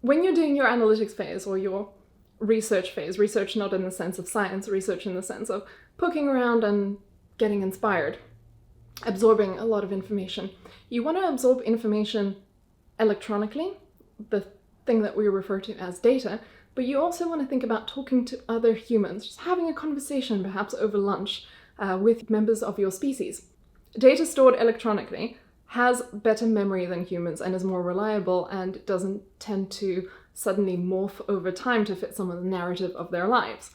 when you're doing your analytics phase or your research phase, research not in the sense of science, research in the sense of poking around and getting inspired, absorbing a lot of information. You want to absorb information electronically, the thing that we refer to as data, but you also want to think about talking to other humans, just having a conversation perhaps over lunch with members of your species. Data stored electronically has better memory than humans and is more reliable and doesn't tend to suddenly morph over time to fit some of the narrative of their lives.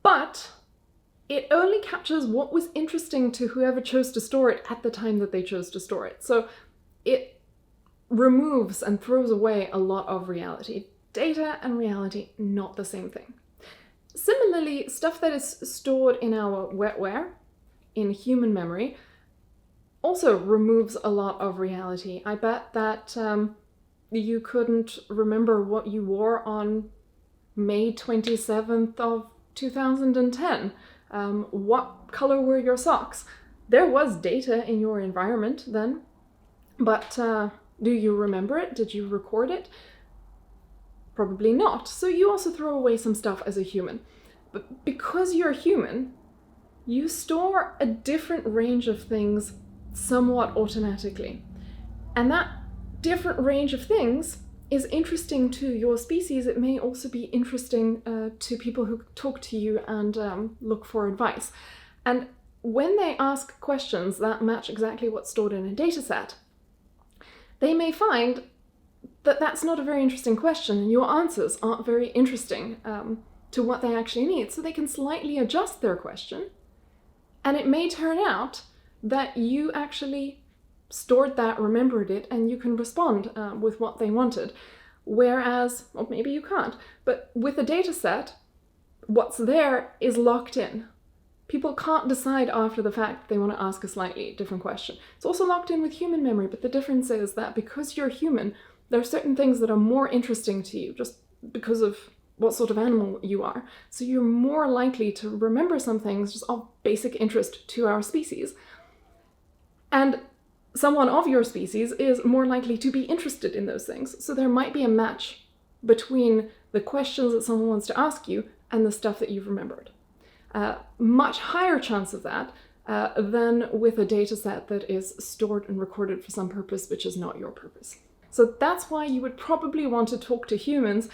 But it only captures what was interesting to whoever chose to store it at the time that they chose to store it. So it removes and throws away a lot of reality. Data and reality, not the same thing. Similarly, stuff that is stored in our wetware, in human memory, also removes a lot of reality. I bet that you couldn't remember what you wore on May 27th of 2010. What color were your socks? There was data in your environment then, but do you remember it? Did you record it? Probably not. So you also throw away some stuff as a human. But because you're human, you store a different range of things somewhat automatically. And that different range of things is interesting to your species. It may also be interesting to people who talk to you and look for advice. And when they ask questions that match exactly what's stored in a data set, they may find that that's not a very interesting question and your answers aren't very interesting to what they actually need. So they can slightly adjust their question, and it may turn out that you actually stored that, remembered it, and you can respond with what they wanted. Whereas, well, maybe you can't, but with a data set, what's there is locked in. People can't decide after the fact they want to ask a slightly different question. It's also locked in with human memory, but the difference is that because you're human, there are certain things that are more interesting to you just because of what sort of animal you are. So you're more likely to remember some things just of basic interest to our species. And someone of your species is more likely to be interested in those things. So there might be a match between the questions that someone wants to ask you and the stuff that you've remembered. Much higher chance of that than with a data set that is stored and recorded for some purpose which is not your purpose. So that's why you would probably want to talk to humans,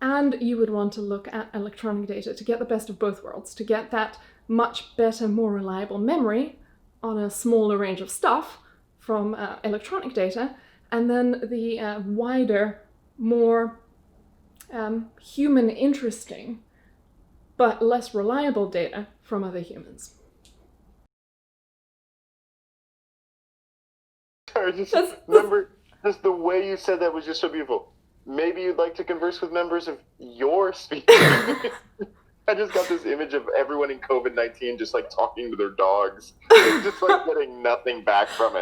and you would want to look at electronic data to get the best of both worlds, to get that much better, more reliable memory on a smaller range of stuff from electronic data, and then the wider, more human interesting, but less reliable data from other humans. Sorry, just the way you said that was just so beautiful. Maybe you'd like to converse with members of your species. I just got this image of everyone in COVID-19 just like talking to their dogs, just like getting nothing back from it.